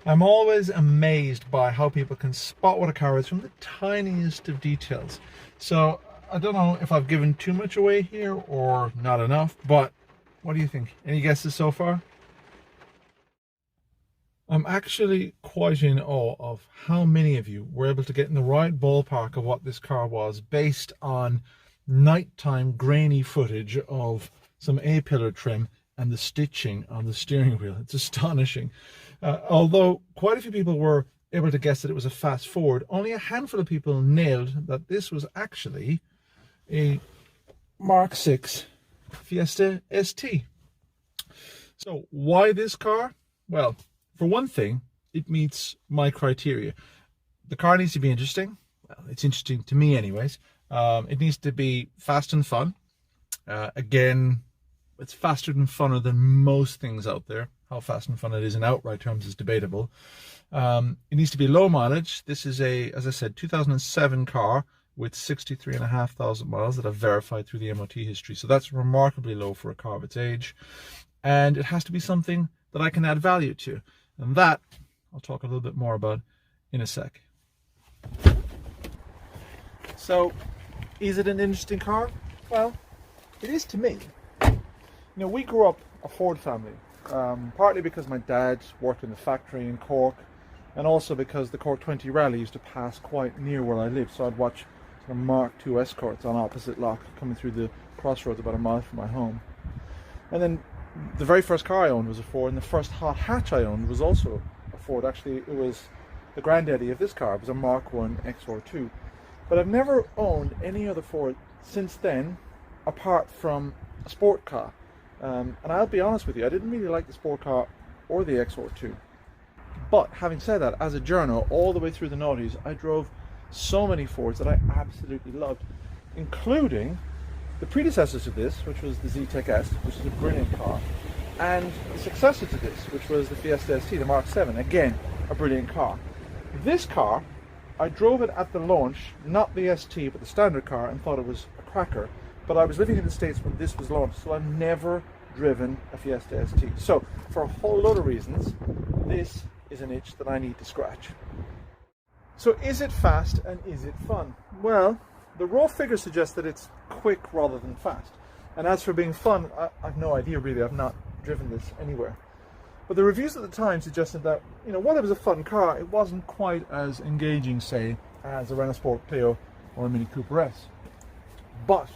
I'm always amazed by how people can spot what a car is from the tiniest of details. So I don't know if I've given too much away here or not enough, but what do you think? Any guesses so far? I'm actually quite in awe of how many of you were able to get in the right ballpark of what this car was based on nighttime grainy footage of some A-pillar trim and the stitching on the steering wheel. It's astonishing. Although quite a few people were able to guess that it was a fast Ford, only a handful of people nailed that this was actually a Mark VI Fiesta ST. So why this car? Well, for one thing, it meets my criteria. The car needs to be interesting. Well, it's interesting to me anyways. It needs to be fast and fun. Again, it's faster and funner than most things out there. How fast and fun it is in outright terms is debatable. It needs to be low mileage. This is a, as I said, 2007 car with 63,500 miles that I've verified through the MOT history. So that's remarkably low for a car of its age. And it has to be something that I can add value to. And that I'll talk a little bit more about in a sec. So, is it an interesting car? Well, it is to me. You know, we grew up a Ford family, partly because my dad worked in the factory in Cork, and also because the Cork 20 Rally used to pass quite near where I lived, so I'd watch sort of Mark II escorts on opposite lock coming through the crossroads about a mile from my home. And then the very first car I owned was a Ford, and the first hot hatch I owned was also a Ford. Actually, it was the granddaddy of this car. It was a Mark I XR2. But I've never owned any other Ford since then, apart from a sport car. And I'll be honest with you, I didn't really like the sport car or the XR2. But having said that, as a journo, all the way through the noughties, I drove so many Fords that I absolutely loved, including the predecessor to this, which was the Z-Tech S, which is a brilliant car, and the successor to this, which was the Fiesta ST, the Mark VII, again, a brilliant car. This car, I drove it at the launch, not the ST, but the standard car, and thought it was a cracker, but I was living in the States when this was launched, so I've never driven a Fiesta ST. So, for a whole lot of reasons, this is an itch that I need to scratch. So is it fast and is it fun? Well, the raw figures suggest that it's quick rather than fast. And as for being fun, I've no idea really. I've not driven this anywhere. But the reviews at the time suggested that, you know, while it was a fun car, it wasn't quite as engaging, say, as a Renault Sport Clio or a Mini Cooper S. But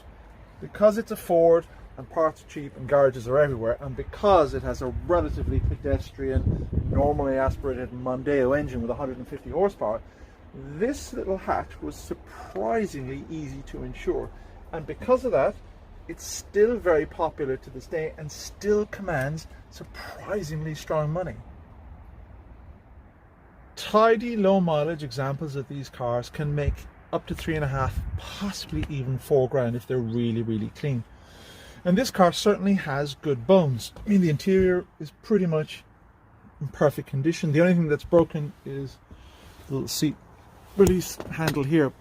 because it's a Ford and parts are cheap and garages are everywhere, and because it has a relatively pedestrian, normally aspirated Mondeo engine with 150 horsepower, this little hatch was surprisingly easy to insure, and because of that, it's still very popular to this day and still commands surprisingly strong money. Tidy low mileage examples of these cars can make up to 3.5, possibly even 4 grand if they're really, really clean. And this car certainly has good bones. I mean, the interior is pretty much in perfect condition. The only thing that's broken is the little seat release handle here,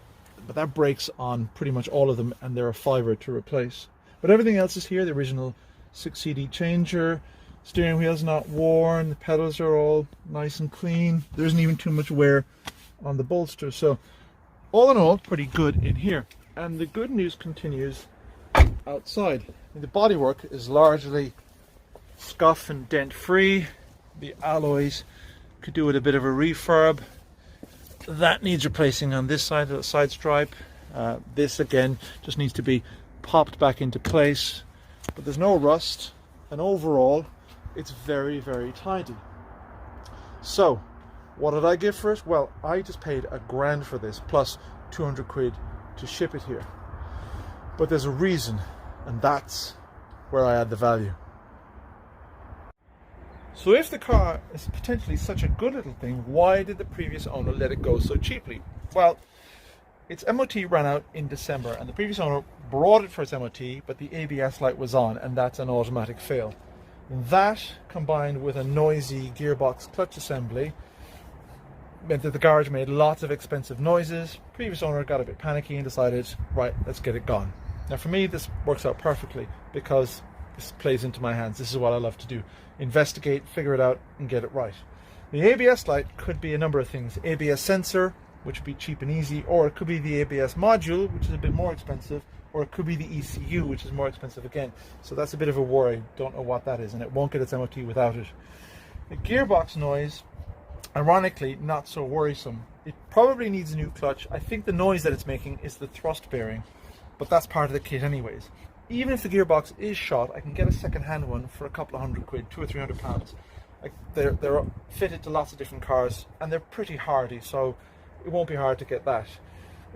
but that breaks on pretty much all of them, and they're a fiver to replace. But everything else is here. The original 6CD changer, steering wheel's not worn, the pedals are all nice and clean. There isn't even too much wear on the bolster. So all in all, pretty good in here. And the good news continues outside. The bodywork is largely scuff and dent free. The alloys could do with a bit of a refurb. That needs replacing on this side of the side stripe. This again just needs to be popped back into place, but there's no rust, and overall it's very, very tidy. So what did I give for it? Well, I just paid £1 grand for this plus 200 quid to ship it here. But there's a reason, and that's where I add the value. So if the car is potentially such a good little thing, why did the previous owner let it go so cheaply? Well, its MOT ran out in December, and the previous owner brought it for its MOT, but the ABS light was on, and that's an automatic fail. That, combined with a noisy gearbox clutch assembly, meant that the garage made lots of expensive noises. Previous owner got a bit panicky and decided, right, let's get it gone. Now for me, this works out perfectly because this plays into my hands. This is what I love to do. Investigate, figure it out, and get it right. The ABS light could be a number of things. ABS sensor, which would be cheap and easy, or it could be the ABS module, which is a bit more expensive, or it could be the ECU, which is more expensive again. So that's a bit of a worry. Don't know what that is, and it won't get its MOT without it. The gearbox noise, ironically, not so worrisome. It probably needs a new clutch. I think the noise that it's making is the thrust bearing, but that's part of the kit anyways. Even if the gearbox is shot, I can get a second-hand one for a couple of hundred quid, £200 or £300. Like they're fitted to lots of different cars, and they're pretty hardy, so it won't be hard to get that.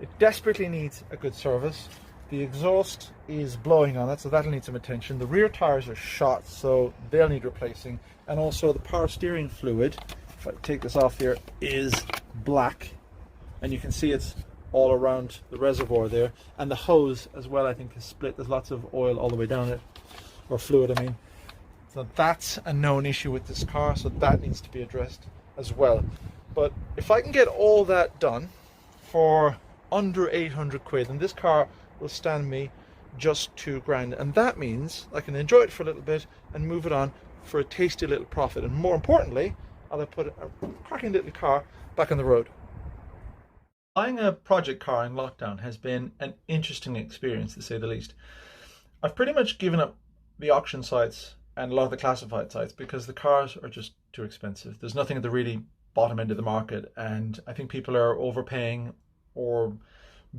It desperately needs a good service. The exhaust is blowing on it, so that'll need some attention. The rear tires are shot, so they'll need replacing. And also the power steering fluid, if I take this off here, is black, and you can see it's all around the reservoir there. And the hose as well, I think, is split. There's lots of oil all the way down it, or fluid, I mean. So that's a known issue with this car, so that needs to be addressed as well. But if I can get all that done for under 800 quid, then this car will stand me just £2,000, and that means I can enjoy it for a little bit and move it on for a tasty little profit. And more importantly, I'll have put a cracking little car back on the road. Buying a project car in lockdown has been an interesting experience, to say the least. I've pretty much given up the auction sites and a lot of the classified sites because the cars are just too expensive. There's nothing at the really bottom end of the market, and I think people are overpaying or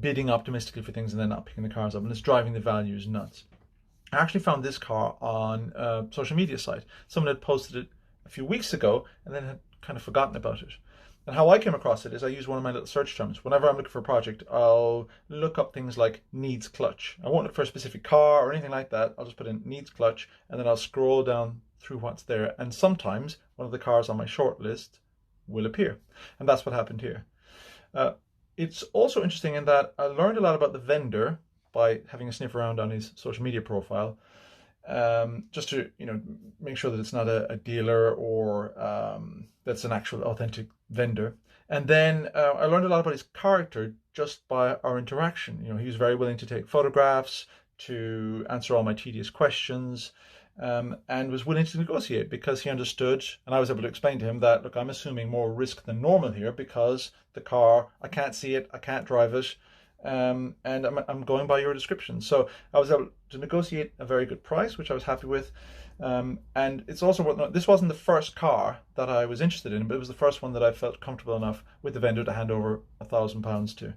bidding optimistically for things and then not picking the cars up, and it's driving the values nuts. I actually found this car on a social media site. Someone had posted it a few weeks ago and then had kind of forgotten about it. And how I came across it is I use one of my little search terms. Whenever I'm looking for a project, I'll look up things like needs clutch. I won't look for a specific car or anything like that. I'll just put in needs clutch, and then I'll scroll down through what's there. And sometimes one of the cars on my short list will appear. And that's what happened here. It's also interesting in that I learned a lot about the vendor by having a sniff around on his social media profile, just to make sure that it's not a dealer or that's an actual authentic vendor. And then I learned a lot about his character just by our interaction. He was very willing to take photographs, to answer all my tedious questions, and was willing to negotiate because he understood, and I was able to explain to him that, look, I'm assuming more risk than normal here because the car, I can't see it, I can't drive it, and I'm going by your description. So I was able to negotiate a very good price, which I was happy with. And it's also worth noting, this wasn't the first car that I was interested in, but it was the first one that I felt comfortable enough with the vendor to hand over £1,000 to.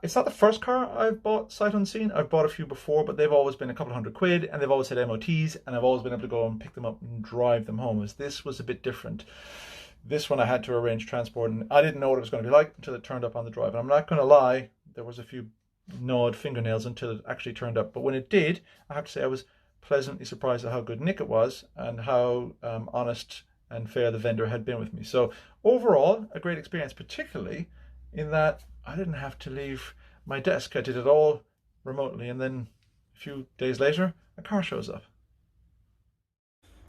It's not the first car I've bought sight unseen. I've bought a few before, but they've always been a couple of hundred quid, and they've always had MOTs, and I've always been able to go and pick them up and drive them home. As this was a bit different. This one I had to arrange transport, and I didn't know what it was going to be like until it turned up on the drive. And I'm not going to lie, there was a few gnawed fingernails until it actually turned up. But when it did, I have to say I was pleasantly surprised at how good Nick it was and how honest and fair the vendor had been with me. So overall, a great experience, particularly in that I didn't have to leave my desk. I did it all remotely, and then a few days later, a car shows up.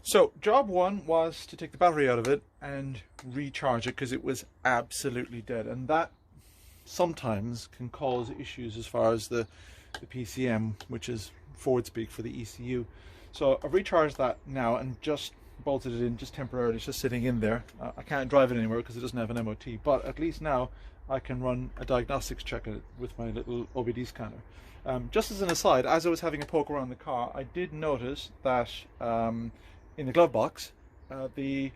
So job one was to take the battery out of it and recharge it because it was absolutely dead, and that sometimes can cause issues as far as the PCM, which is Ford speak for the ECU. So I've recharged that now and just bolted it in just temporarily. It's just sitting in there. I can't drive it anywhere because it doesn't have an MOT, but at least now I can run a diagnostics check at it with my little OBD scanner. Just as an aside, as I was having a poke around the car, I did notice that in the glove box, the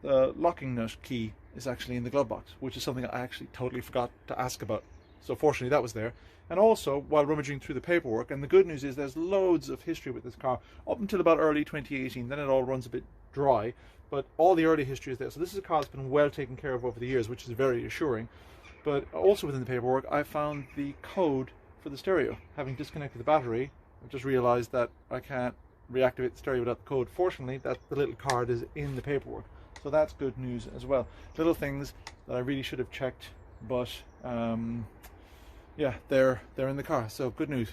locking nut key is actually in the glove box, which is something I actually totally forgot to ask about. So fortunately that was there. And also, while rummaging through the paperwork, and the good news is there's loads of history with this car up until about early 2018, then it all runs a bit dry, but all the early history is there. So this is a car that's been well taken care of over the years, which is very assuring. But also within the paperwork, I found the code for the stereo. Having disconnected the battery, I just realized that I can't reactivate the stereo without the code. Fortunately, that the little card is in the paperwork. So that's good news as well. Little things that I really should have checked, but yeah, they're in the car. So good news.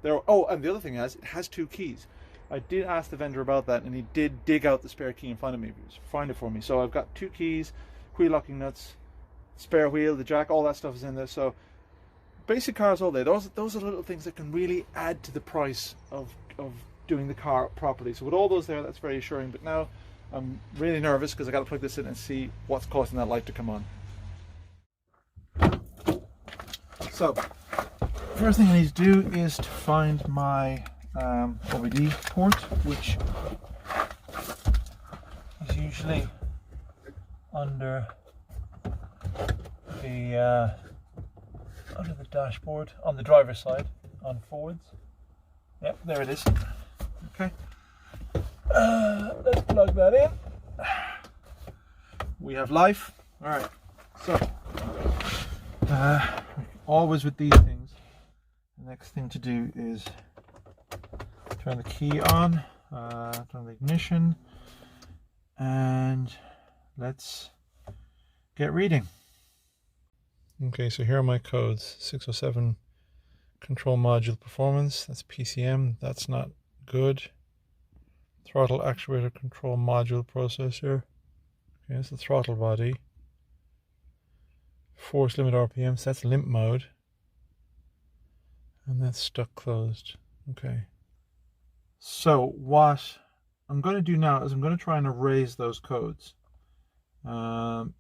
Oh, and the other thing is, it has two keys. I did ask the vendor about that, and he did dig out the spare key and find it for me. So I've got two keys, wheel locking nuts, spare wheel, the jack, all that stuff is in there. So basic cars all day. Those are little things that can really add to the price of doing the car properly. So with all those there, that's very assuring. But now I'm really nervous because I got to plug this in and see what's causing that light to come on. So, first thing I need to do is to find my OBD port, which is usually under the dashboard on the driver's side on Fords. Yep, there it is. Okay. Let's plug that in. We have life. All right. So, always with these things, the next thing to do is turn the key on, turn the ignition, and let's get reading. Okay, so here are my codes. 607 control module performance, that's PCM, that's not good. Throttle actuator control module processor, okay, that's the throttle body. Force limit RPMs, that's limp mode. And that's stuck closed. Okay. So what I'm going to do now is I'm going to try and erase those codes.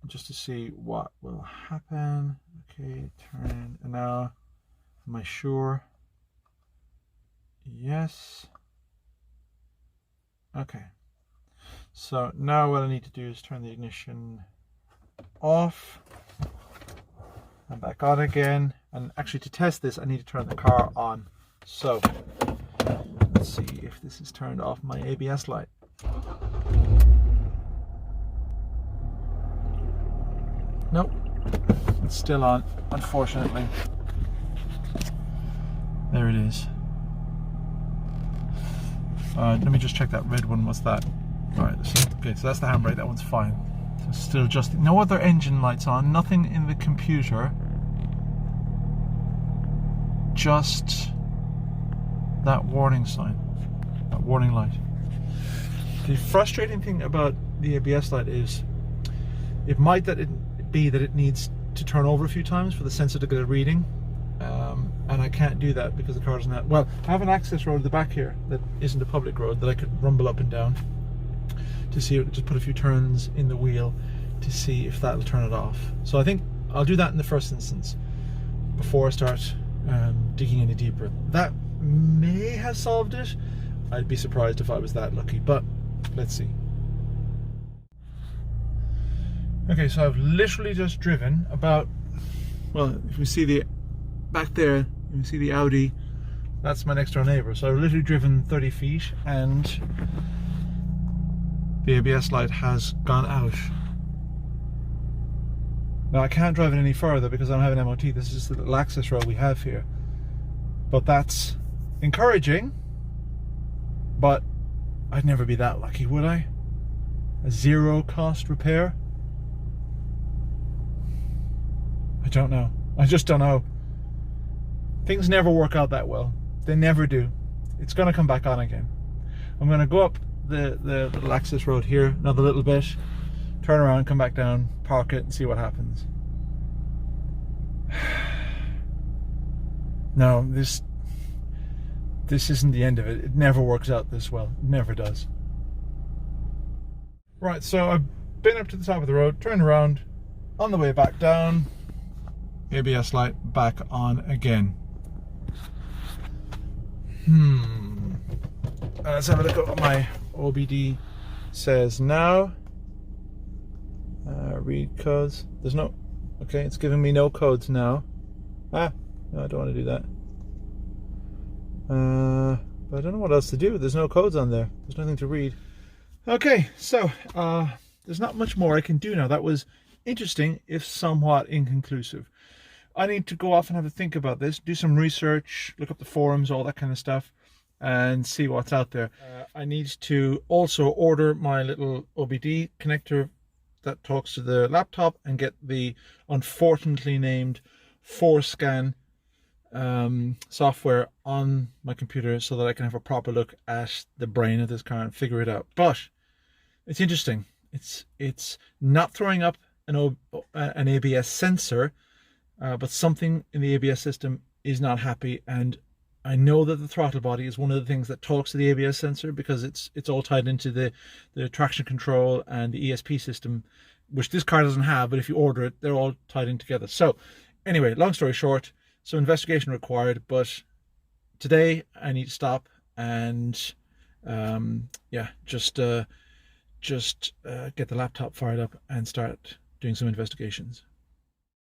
Just to see what will happen. Okay, turn, and now, am I sure? Yes. Okay. So now what I need to do is turn the ignition off and back on again. And actually, to test this, I need to turn the car on. So let's see if this is turned off my ABS light. Nope, it's still on, unfortunately. There it is. Let me just check that red one. What's that? Alright, okay, so that's the handbrake. That one's fine. So still just no other engine lights on, nothing in the computer. Just that warning sign, that warning light. The frustrating thing about the ABS light is it might be that it needs to turn over a few times for the sensor to get a reading, and I can't do that because the car doesn't have, well, I have an access road at the back here that isn't a public road that I could rumble up and down to see it, just put a few turns in the wheel to see if that'll turn it off. So I think I'll do that in the first instance before I start digging any deeper. That may have solved it. I'd be surprised if I was that lucky, but let's see. Okay, so I've literally just driven about, well, if we see the back there, you can see the Audi, that's my next door neighbor. So I've literally driven 30 feet and the ABS light has gone out. Now I can't drive it any further because I don't have an MOT. This is the little access road we have here. But that's encouraging, but I'd never be that lucky, would I? A zero cost repair? I don't know. I just don't know. Things never work out that well. They never do. It's going to come back on again. I'm going to go up the little access road here another little bit, turn around, come back down, park it, and see what happens. No, this isn't the end of it. It never works out this well. It never does. Right, so I've been up to the top of the road, turned around, on the way back down, ABS light back on again. Let's have a look at what my OBD says now. Read codes. There's no, okay, it's giving me no codes now. No, I don't want to do that. But I don't know what else to do. There's no codes on there. There's nothing to read. Okay, so there's not much more I can do now. That was interesting, if somewhat inconclusive. I need to go off and have a think about this, do some research, look up the forums, all that kind of stuff, and see what's out there. I need to also order my little OBD connector that talks to the laptop and get the unfortunately named 4Scan software on my computer so that I can have a proper look at the brain of this car and figure it out. But it's interesting. It's not throwing up an ABS sensor, but something in the ABS system is not happy, and I know that the throttle body is one of the things that talks to the ABS sensor, because it's all tied into the traction control and the ESP system, which this car doesn't have, but if you order it, they're all tied in together. So anyway, long story short, some investigation required, but today I need to stop and yeah, just get the laptop fired up and start doing some investigations.